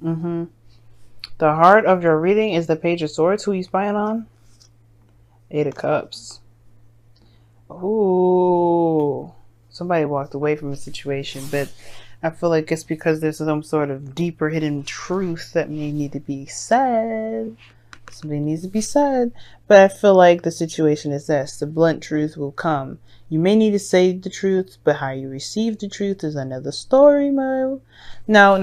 Mm-hmm. The heart of your reading is the Page of Swords. Who you spying on? Eight of Cups. Ooh. Somebody walked away from a situation, but I feel like it's because there's some sort of deeper hidden truth that may need to be said. Something needs to be said. But I feel like the situation is this. The blunt truth will come. You may need to say the truth, but how you receive the truth is another story, Mo. No.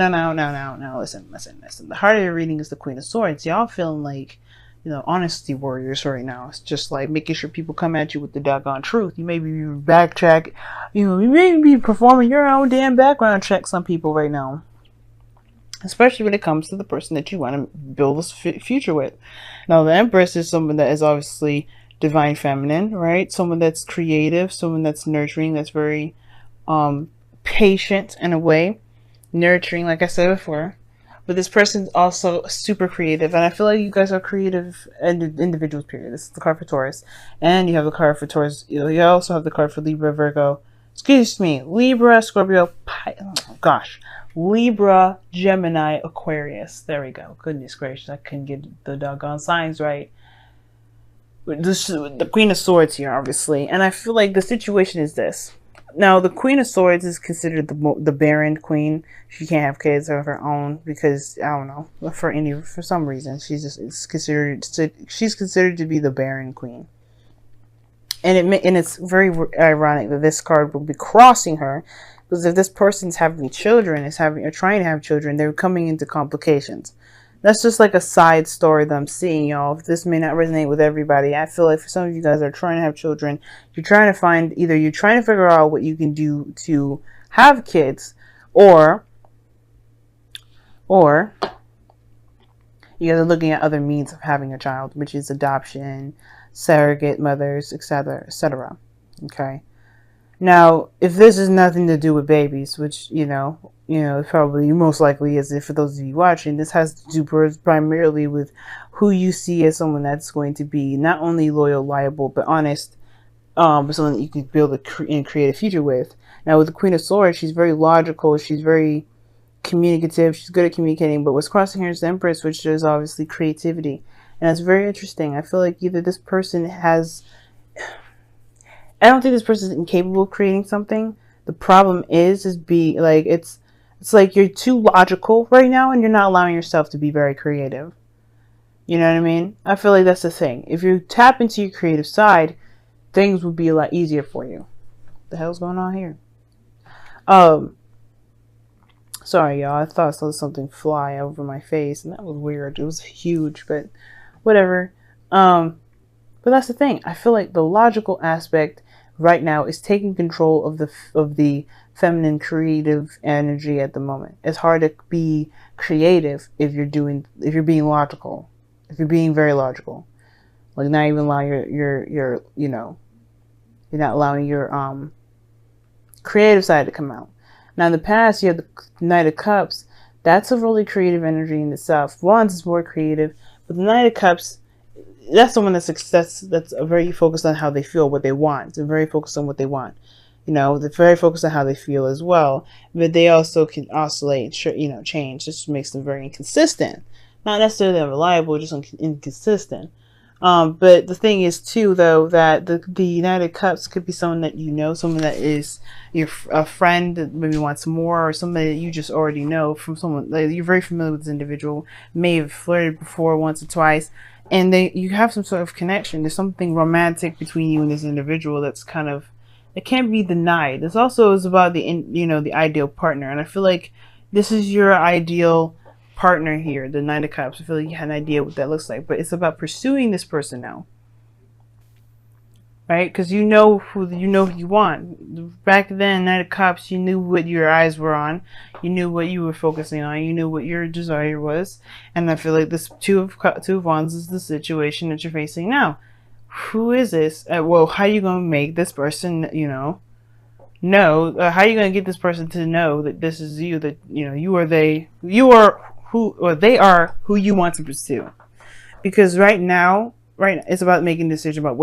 Listen. The heart of your reading is the Queen of Swords. Y'all feeling like, honesty warriors right now. It's just like making sure people come at you with the doggone truth. You may be backtrack. You may be performing your own damn background check, some people right now. Especially when it comes to the person that you want to build this future with. Now, the Empress is someone that is obviously divine feminine, right? Someone that's creative, someone that's nurturing, that's very patient in a way. Nurturing, like I said before. But this person's also super creative. And I feel like you guys are creative individuals, period. This is the card for Taurus. And you have the card for Taurus. You also have the card for Libra, Virgo. Excuse me. Libra, Scorpio, Libra, Gemini, Aquarius. There we go. Goodness gracious. I couldn't get the doggone signs right. The Queen of Swords here, obviously. And I feel like the situation is this. Now, the Queen of Swords is considered the barren queen. She can't have kids of her own because, I don't know, for some reason, she's considered to be the barren queen. And it's very ironic that this card will be crossing her, because if this person's having children, or trying to have children, they're coming into complications. That's just like a side story that I'm seeing, y'all. This may not resonate with everybody. I feel like for some of you guys that are trying to have children, you're trying to figure out what you can do to have kids, or you guys are looking at other means of having a child, which is adoption, surrogate mothers, etc., etc. Okay. Now, if this has nothing to do with babies, which, probably most likely is, for those of you watching, this has to do primarily with who you see as someone that's going to be not only loyal, liable, but honest, but someone that you can build and create a future with. Now, with the Queen of Swords, she's very logical, she's very communicative, she's good at communicating, but what's crossing here is the Empress, which is obviously creativity. And that's very interesting. I feel like either this person I don't think this person is incapable of creating something. The problem is it's like you're too logical right now and you're not allowing yourself to be very creative. You know what I mean? I feel like that's the thing. If you tap into your creative side, things would be a lot easier for you. What the hell's going on here? Sorry, y'all. I thought I saw something fly over my face and that was weird. It was huge, but whatever. But that's the thing. I feel like the logical aspect right now is taking control of the feminine creative energy at the moment. It's hard to be creative if you're being logical. If you're being very logical. Like not even allowing you're not allowing your creative side to come out. Now in the past you have the Knight of Cups. That's a really creative energy in itself. Wands is more creative, but the Knight of Cups, that's someone that's very focused on how they feel, what they want. They're very focused on what they want. They're very focused on how they feel as well. But they also can oscillate, change. This makes them very inconsistent. Not necessarily unreliable, just inconsistent. But the thing is too, though, that the United Cups could be someone that someone that is a friend that maybe wants more, or somebody that you just already know from someone that you're very familiar with. This individual may have flirted before once or twice. And you have some sort of connection. There's something romantic between you and this individual that's it can't be denied. This also is about the ideal partner. And I feel like this is your ideal partner here, the Knight of Cups. I feel like you had an idea what that looks like. But it's about pursuing this person now. Right? Because you know who you want. Back then, Knight of Cups, you knew what your eyes were on. You knew what you were focusing on. You knew what your desire was. And I feel like this Two of Wands is the situation that you're facing now. Who is this? Well, how are you going to make this person, know? How are you going to get this person to know that this is you, that, they are who you want to pursue? Because right now, it's about making a decision about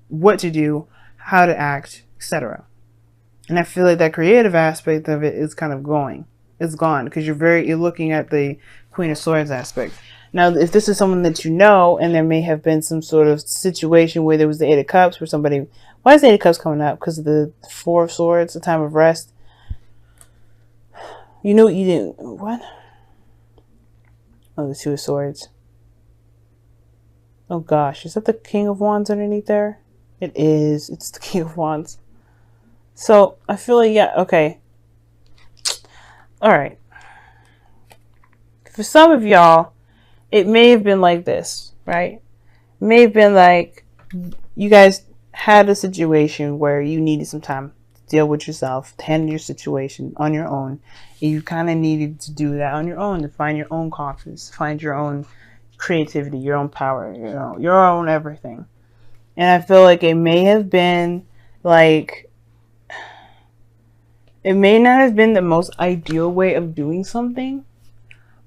what to do, how to act, etc. And I feel like that creative aspect of it is kind of going. is gone because you're looking at the Queen of Swords aspect. Now, if this is someone that you know, and there may have been some sort of situation where there was the Eight of Cups, where somebody, why is the Eight of Cups coming up? Because of the Four of Swords, the time of rest. You know what you didn't, what? Oh, the Two of Swords. Oh gosh, is that the King of Wands underneath there? It is. It's the King of Wands. So I feel like, yeah, okay. All right. For some of y'all, it may have been like this, right? It may have been like you guys had a situation where you needed some time to deal with yourself, to handle your situation on your own. And you kind of needed to do that on your own, to find your own confidence, find your own creativity, your own power, your own everything. And I feel like it may have been like, it may not have been the most ideal way of doing something,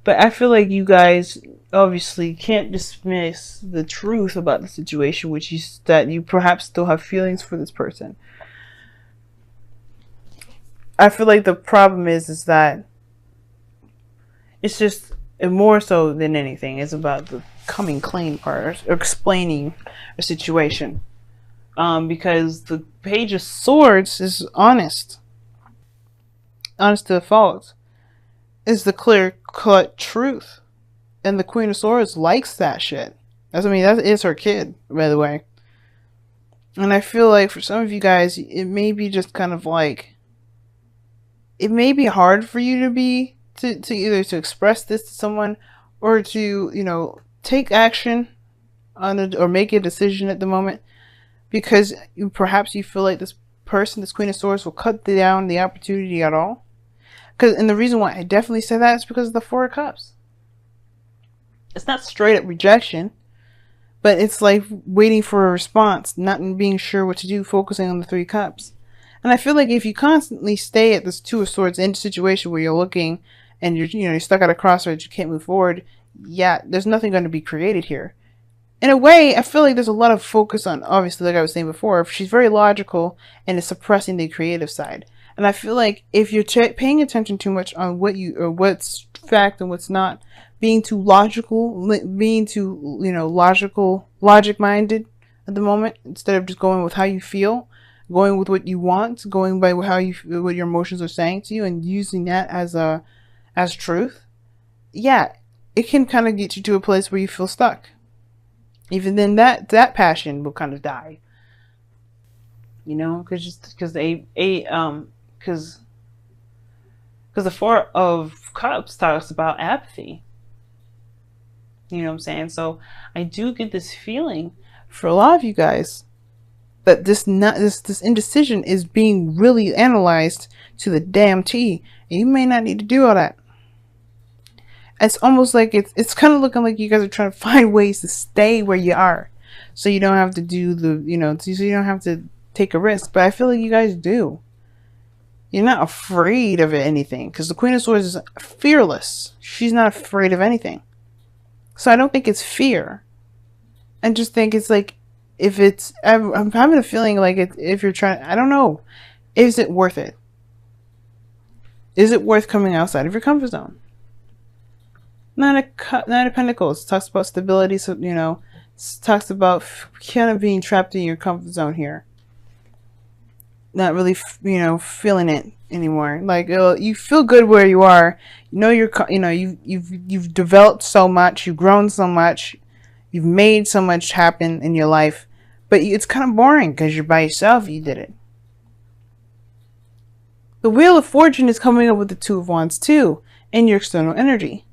but I feel like you guys obviously can't dismiss the truth about the situation, which is that you perhaps still have feelings for this person. I feel like the problem is that it's just more so than anything, it's about the coming clean part, or explaining a situation. Because the Page of Swords is honest to the fault. Is the clear-cut truth. And the Queen of Swords likes that shit. That is her kid, by the way. And I feel like for some of you guys, it may be just kind of like, it may be hard for you to either to express this to someone, or to, take action on it, or make a decision at the moment, because perhaps you feel like this person, this Queen of Swords, will cut down the opportunity at all. And the reason why I definitely say that is because of the Four of Cups. It's not straight up rejection, but it's like waiting for a response, not being sure what to do, focusing on the Three of Cups. And I feel like if you constantly stay at this Two of Swords in a situation where you're looking and you're stuck at a crossroads, you can't move forward, yeah, there's nothing going to be created here. In a way, I feel like there's a lot of focus on, obviously, like I was saying before, she's very logical and is suppressing the creative side. And I feel like if you're paying attention too much on what's fact and what's not, being too logical, being too, logic-minded at the moment, instead of just going with how you feel, going with what you want, going by what your emotions are saying to you, and using that as truth, yeah, it can kind of get you to a place where you feel stuck. Even then, that passion will kind of die. Because the Four of Cups talks about apathy. You know what I'm saying? So I do get this feeling for a lot of you guys that this indecision is being really analyzed to the damn T, and you may not need to do all that. It's almost like it's kind of looking like you guys are trying to find ways to stay where you are, so you don't have to do so you don't have to take a risk. But I feel like you guys do. You're not afraid of anything, because the Queen of Swords is fearless. She's not afraid of anything. So I don't think it's fear. I just think it's like, I'm having a feeling like if you're trying, I don't know, is it worth it? Is it worth coming outside of your comfort zone? Nine of Pentacles talks about stability, so talks about kind of being trapped in your comfort zone here. Not really, feeling it anymore. Like, you feel good where you are. You've developed so much, you've grown so much, you've made so much happen in your life, but it's kind of boring because you're by yourself. You did it. The Wheel of Fortune is coming up with the Two of Wands too in your external energy.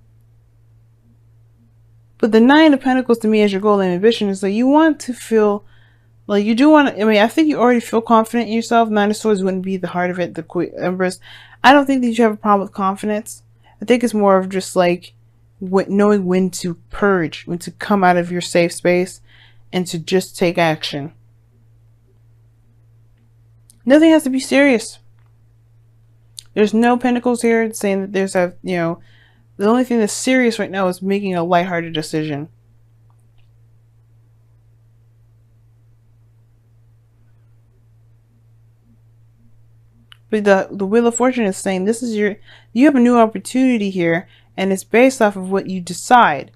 But the Nine of Pentacles to me as your goal and ambition is that you want to feel like you do want to. I think you already feel confident in yourself. Nine of Swords wouldn't be the heart of it. The Queen Empress. I don't think that you have a problem with confidence. I think it's more of just like knowing when to purge, when to come out of your safe space, and to just take action. Nothing has to be serious. There's no pentacles here saying that there's the only thing that's serious right now is making a lighthearted decision. But but the Wheel of Fortune is saying this is you have a new opportunity here, and it's based off of what you decide.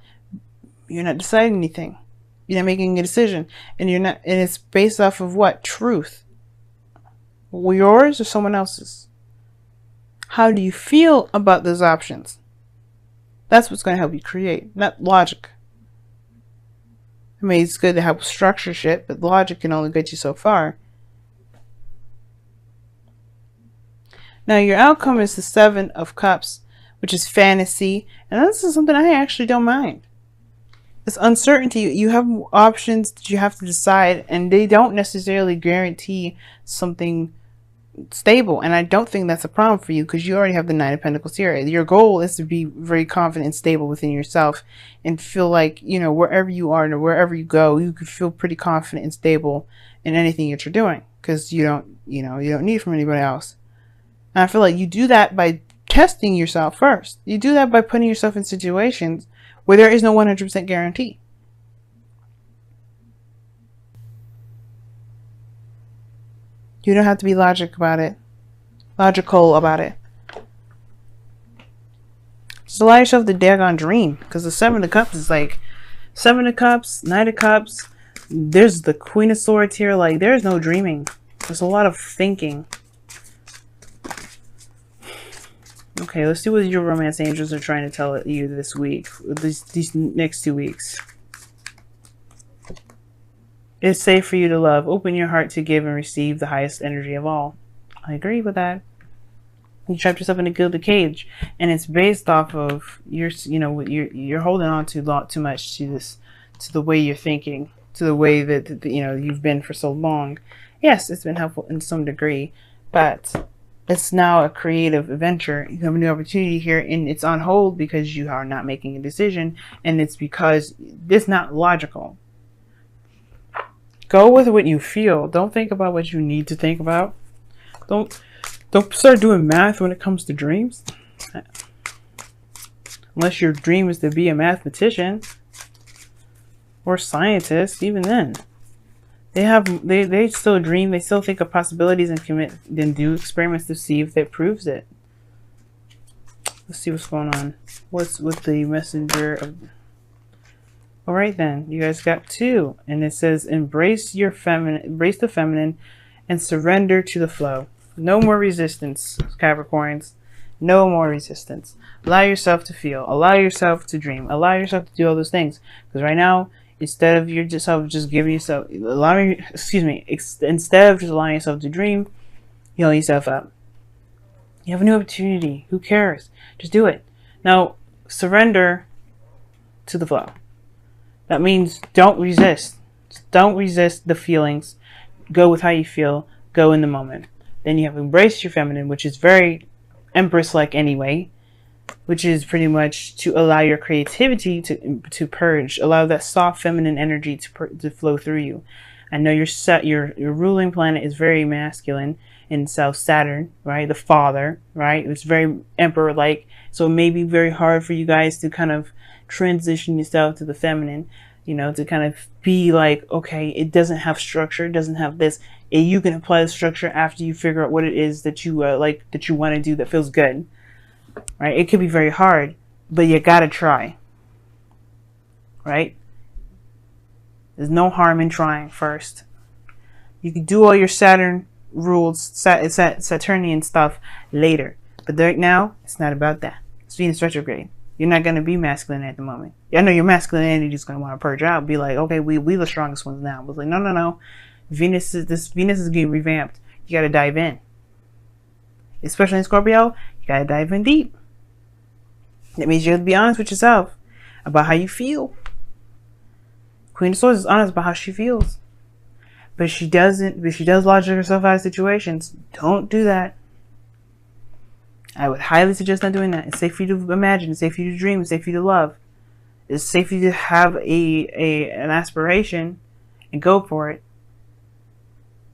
You're not deciding anything. You're not making a decision, and it's based off of what? Truth. Yours or someone else's? How do you feel about those options? That's what's going to help you create, not logic. I mean, it's good to help structure shit, but logic can only get you so far. Now, your outcome is the 7 of Cups, which is fantasy, and this is something I actually don't mind. It's uncertainty. You have options that you have to decide, and they don't necessarily guarantee something stable, and I don't think that's a problem for you because you already have the 9 of Pentacles here. Your goal is to be very confident and stable within yourself and feel like, you know, wherever you are and wherever you go, you could feel pretty confident and stable in anything that you're doing because you don't need it from anybody else. And I feel like you do that by testing yourself first. You do that by putting yourself in situations where there is no 100% guarantee. You don't have to be logical about it. Just allow yourself the daggone dream. Because the 7 of Cups is like 7 of Cups, 9 of Cups. There's the Queen of Swords here. Like, there's no dreaming. There's a lot of thinking. Okay, let's see what your romance angels are trying to tell you this week. These next 2 weeks. It's safe for you to love. Open your heart to give and receive the highest energy of all. I agree with that. You trapped yourself in a gilded cage, and it's based off of you're holding on to too much to the way you're thinking, to the way that you've been for so long. Yes, it's been helpful in some degree, but it's now a creative adventure. You have a new opportunity here, and it's on hold because you are not making a decision, and it's because it's not logical. Go with what you feel. Don't think about what you need to think about. Don't start doing math when it comes to dreams. Unless your dream is to be a mathematician or scientist, even then. They still dream, they still think of possibilities and do experiments to see if that proves it. Let's see what's going on. What's with the messenger of... Alright then, you guys got 2, and it says embrace the feminine and surrender to the flow. No more resistance, Capricorns. No more resistance. Allow yourself to feel, allow yourself to dream, allow yourself to do all those things. Because right now, instead of just giving yourself, instead of just allowing yourself to dream, you hold yourself up. You have a new opportunity. Who cares? Just do it. Now, surrender to the flow. That means don't resist. Don't resist the feelings. Go with how you feel. Go in the moment. Then you have embrace your feminine, which is very Empress-like anyway, which is pretty much to allow your creativity to purge, allow that soft feminine energy to flow through you. I know your ruling planet is very masculine in South Saturn, right? The father, right? It's very Emperor-like, so it may be very hard for you guys to kind of transition yourself to the feminine, to kind of be like, okay, it doesn't have structure, it doesn't have this. And you can apply the structure after you figure out what it is that you that you want to do that feels good, right? It could be very hard, but you gotta try, right? There's no harm in trying first. You can do all your Saturn rules, Saturnian stuff later, but right now it's not about that. It's Venus retrograde. You're not going to be masculine at the moment. I know your masculine energy is going to want to purge out, be like, okay, we the strongest ones now. But like, no. Venus is getting revamped. You got to dive in. Especially in Scorpio, you got to dive in deep. That means you have to be honest with yourself about how you feel. Queen of Swords is honest about how she feels. But she does logic herself out of situations. Don't do that. I would highly suggest not doing that. It's safe for you to imagine. It's safe for you to dream. It's safe for you to love. It's safe for you to have an aspiration and go for it.